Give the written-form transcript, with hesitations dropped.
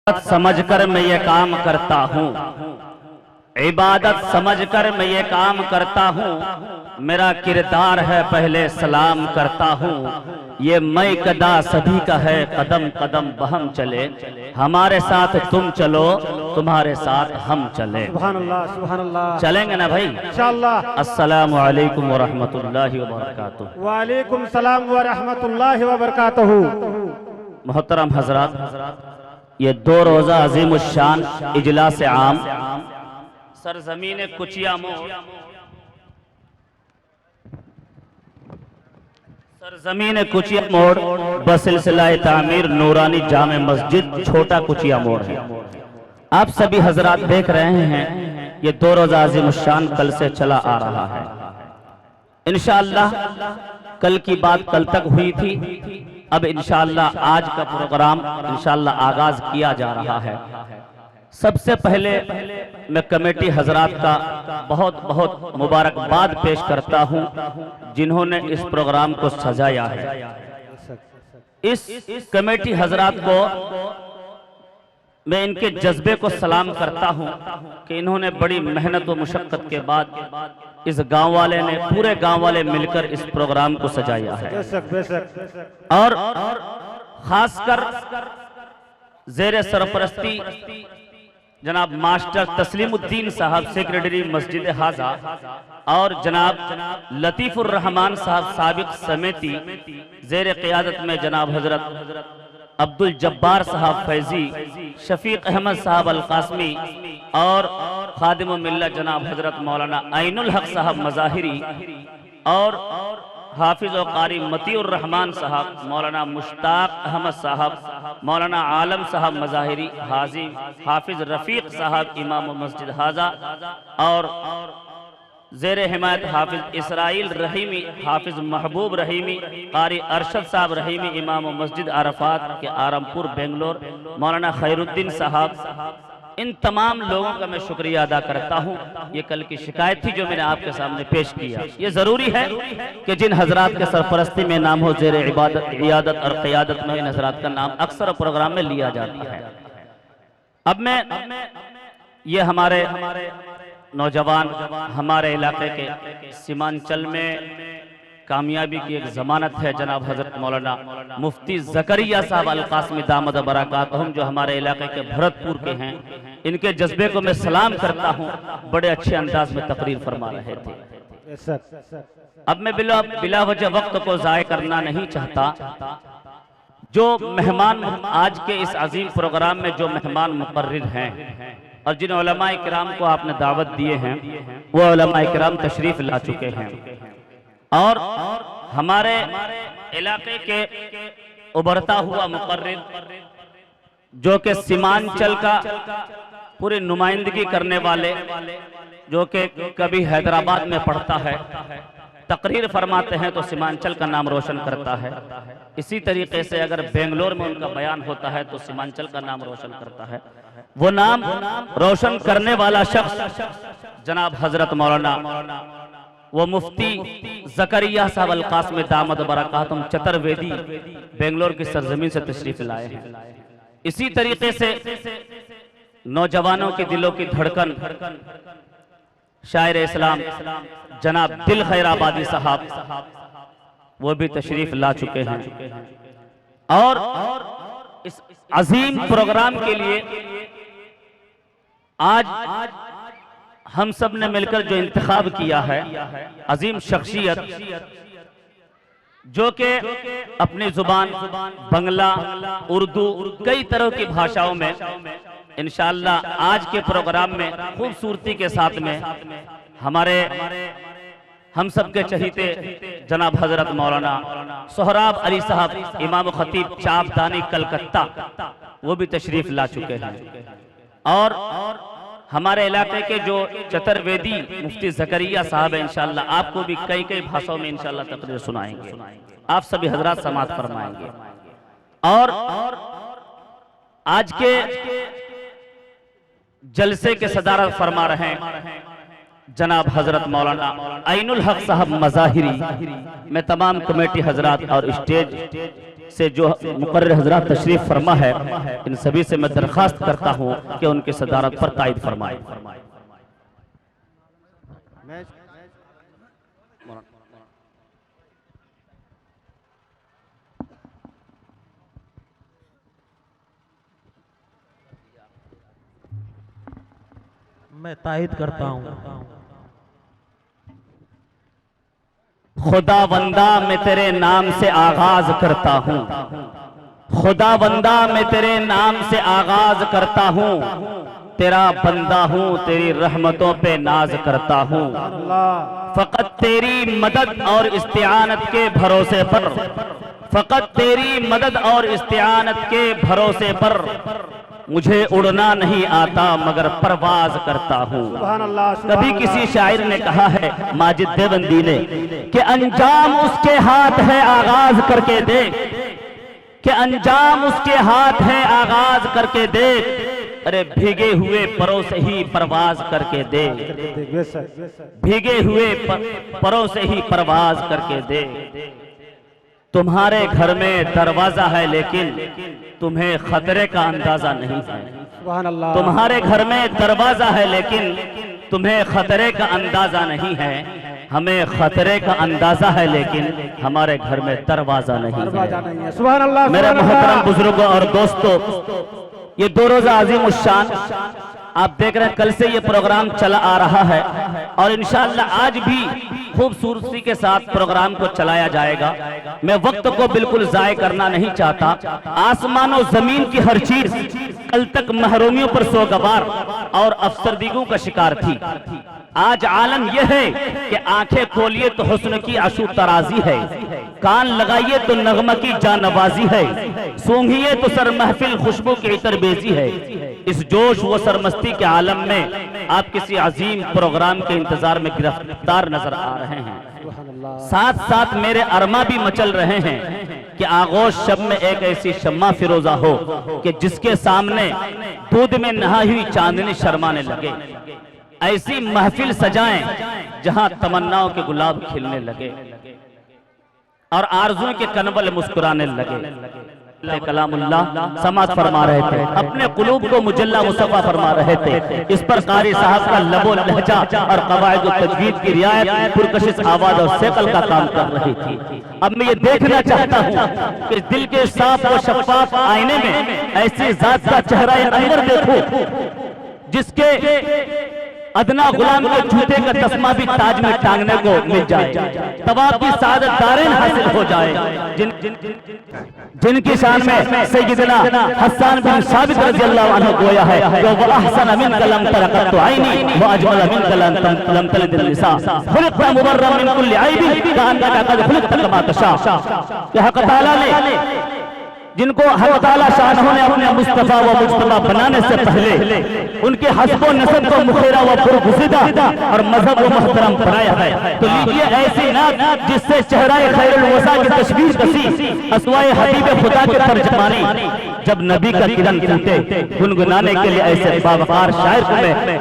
समझकर मैं ये काम करता हूँ, इबादत समझकर मैं ये काम करता हूँ, मेरा किरदार है पहले सलाम करता हूँ। ये मैं कदा सभी का है, कदम कदम बहम चले, हमारे साथ तुम चलो तुम्हारे साथ हम चले। सुभान अल्लाह, सुभान अल्लाह। चलेंगे ना भाई इंशाअल्लाह। अस्सलामु अलैकुम व रहमतुल्लाहि व बरकातुहू। वालेकुम सलाम व रहमतुल्लाहि व बरकातुहू। मोहतरम हजरात, ये 2 रोजा अजीम शान इजलास आम सरजमीन कुचिया मोर, सरजमीन कुचिया मोर बसिलसिला तामीर नूरानी जामा मस्जिद छोटा कुचिया मोर है। आप सभी हजरात देख रहे हैं ये 2 रोजा अजीम शान कल से चला आ रहा है। इंशाअल्लाह कल की बात कल तक हुई थी, अब इंशाअल्लाह आज का प्रोग्राम इंशाअल्लाह आगाज किया जा रहा है। सबसे पहले मैं कमेटी हजरात का बहुत बहुत मुबारकबाद पेश करता हूं जिन्होंने इस प्रोग्राम को सजाया है। इस कमेटी हजरात को मैं इनके जज्बे को सलाम करता हूं कि इन्होंने बड़ी मेहनत व मुशक्कत के बाद इस गांव वाले ने, पूरे गांव वाले मिलकर इस प्रोग्राम को सजाया है। और खासकर जेर सरपरस्ती जनाब मास्टर तस्लीमुद्दीन साहब सेक्रेटरी मस्जिद हाजा और जनाब लतीफुर रहमान साहब साबिक समिति जेर क़ियादत में जनाब हजरत अब्दुल जब्बार साहब फैजी, शफीक अहमद साहब अल कासमी और खादिम मिल्लत जनाब हजरत मौलाना आइनुल हक साहब मज़ाहिरी और हाफिज और कारी मतीउर रहमान साहब, मौलाना मुश्ताक अहमद साहब, मौलाना आलम साहब मज़ाहिरी, हाजी हाफिज रफीक साहब इमाम मस्जिद हाजा और ज़ेर हिमायत हाफिज इसराइल रहीमी, हाफिज महबूब रहीमी, कारी अरशद साहब रहीमी इमाम मस्जिद अरफात के आरमपुर बेंगलोर, मौलाना खैरुद्दीन साहब, इन तमाम लोगों का मैं शुक्रिया अदा करता हूँ। ये कल की शिकायत थी जो मैंने आपके सामने पेश किया। ये ज़रूरी है कि जिन हजरात के सरपरस्ती में नाम हो ज़ेर इबादत और क़ियादत में इन हजरात का नाम अक्सर प्रोग्राम में लिया जाता है। अब मैं ये हमारे नौजवान हमारे इलाके के सीमांचल में कामयाबी की एक जमानत है जनाब हजरत मौलाना मुफ्ती ज़करिया साहब अल कासमी दामद बरकातहुम जो हमारे इलाके के भरतपुर के हैं, इनके जज्बे को मैं सलाम करता हूं। बड़े अच्छे अंदाज में तकरीर फरमा रहे थे। अब मैं बिला वजह वक्त को ज़ाय करना नहीं चाहता। जो मेहमान आज के इस अजीम प्रोग्राम में जो मेहमान मुकर्रिर हैं और जिन उलमाए किराम को आपने दावत दिए हैं वो उलमाए किराम तशरीफ ला चुके हैं और हमारे इलाके के उभरता हुआ मुकर्रिर जो कि सीमांचल का पूरी नुमाइंदगी करने वाले, जो कि कभी हैदराबाद में पढ़ता है, तकरीर फरमाते हैं तो सीमांचल का नाम रोशन करता है। इसी तरीके से अगर बेंगलोर में उनका बयान होता है तो सीमांचल का नाम रोशन करता है। वो नाम रोशन करने वाला शख्स जनाब हजरत मौलाना वो मुफ्ती ज़करिया साहब अल कासमी दामद बरकातहुम चतुर्वेदी बेंगलोर की सरजमीन से तशरीफ लाए हैं। इसी तरीके से नौजवानों के दिलों की धड़कन शायर इस्लाम जनाब दिल खैराबादी साहब वो भी तशरीफ ला चुके हैं और इस अजीम प्रोग्राम के लिए आज हम सब ने मिलकर जो इंतखाब किया है अजीम शख्सियत जो कि अपनी जुबान बंगला, उर्दू, कई तरह की भाषाओं में इंशाअल्लाह आज के प्रोग्राम में खूबसूरती के साथ में हमारे हम सब के चहीते जनाब हजरत मौलाना सोहराब अली साहब इमाम खतीब चापदानी कलकत्ता वो भी तशरीफ ला चुके हैं और हमारे इलाके के जो चतुर्वेदी मुफ्ती ज़करिया साहब है, इंशाअल्लाह आपको भी कई कई भाषाओं में इंशाअल्लाह तकरीर सुनाएंगे। आप सभी हजरात समाअत फरमाएंगे। और आज के जलसे के सदारत फरमा रहे हैं जनाब हजरत मौलाना आइनुल हक साहब मज़ाहिरी। मैं तमाम कमेटी हजरात और स्टेज से जो मुकर्रर हजरात तशरीफ फरमा है, इन सभी से मैं दरख्वास्त करता हूं कि उनके सदारत पर तायद फरमाए। मैं तायद करता हूं। खुदा बंदा मैं तेरे नाम से आगाज करता हूँ, खुदा बंदा मैं तेरे नाम से आगाज करता हूँ, तेरा बंदा हूँ तेरी रहमतों पे नाज करता हूँ। फकत तेरी मदद और इस्तिआनत के भरोसे पर, फकत तेरी मदद और इस्तिआनत के भरोसे पर मुझे उड़ना नहीं आता मगर परवाज करता हूँ। कभी किसी शायर ने कहा है, माजिद देवबंदी ने, कि अंजाम उसके हाथ है आगाज करके देख, कि अंजाम उसके हाथ है आगाज करके देख, अरे भीगे हुए परों से ही परवाज करके देख, भीगे हुए परों से ही परवाज करके देख। तुम्हारे घर में दरवाजा है लेकिन तुम्हें खतरे का अंदाजा नहीं है। तुम्हारे घर में दरवाजा है लेकिन तुम्हें खतरे का अंदाजा नहीं है। हमें खतरे का अंदाजा है लेकिन हमारे घर में दरवाजा नहीं है। मेरे मोहतरम बुजुर्गों और दोस्तों, ये 2 रोजा अजीम उश्शान आप देख रहे हैं, कल से ये प्रोग्राम चला आ रहा है और इंशाअल्लाह आज भी खूबसूरती के साथ प्रोग्राम को चलाया जाएगा। मैं वक्त को बिल्कुल जाय करना नहीं चाहता। आसमान और जमीन की हर चीज कल तक महरूमियों पर सोगवार और अफसरदीगों का शिकार थी। आज आलम यह है कि आंखें खोलिए तो हुस्न की आशू तराजी है, कान लगाइए तो नगमा की जानवाजी है, सूंघिए तो सर महफिल खुशबू की इतरबेजी है। इस जोश व सरमस्ती के आलम में आप किसी अजीम प्रोग्राम के इंतजार में गिरफ्तार नजर आ रहे हैं। साथ साथ मेरे अरमा भी मचल रहे हैं कि आगोश शब में एक ऐसी शम्मा फिरोजा हो कि जिसके सामने दूध में नहाई हुई चांदनी शर्माने लगे। ऐसी महफिल सजाएं जहां तमन्नाओं के गुलाब खिलने लगे और आरज़ू के कनवल मुस्कुराने लगे। कलामुल्लाह समाअत फरमा रहे थे, अपने कुलूब को मुजल्ला मुसफ़ा फरमा रहे थे। इस पर क़ारी साहब का लबो लहजा और क़वाइद व तजवीद की रियायत पुरकशिश आवाज और सेकल का काम कर रही थी। अब मैं ये देखना चाहता हूँ कि दिल के साफ व शफाफ आईने में ऐसी जात का चेहरा अनवर देखो जिसके अदना गुलाम के जूते का तस्मा भी ताज में टांगने को मिल जाए, तवाब की सादत दारेन हासिल हो जाए, जिनकी शान में सैयदना हसन बिन साबित रज़ियल्लाहु अन्हु गोया है, जो व अहसन मिन कलम तरकत आईनी व अजमल मिन कलम तलद निसा खुलिक़त मुबर्रम मिन कुल्ली ऐबी कान्नका क़द खुलिक़त कमा तशा। कि हक़ तआला ने जिनको हक़ तआला शाह ने अपने मुस्तफा व मुज्तबा बनाने से पहले उनके हस्बो नसब को मुखेरा व पुरगुज़िदा और मजहब व मोहतरम बनाया है, तो लीजिए ऐसी नात जिससे चेहराए खैरुल वसा की तशबीह कसी, अस्वाए हबीब खुदा के तर्जमानी, जब नबी का किरण फूटे गुनगुनाने के लिए ऐसे बावकार शायर को मैं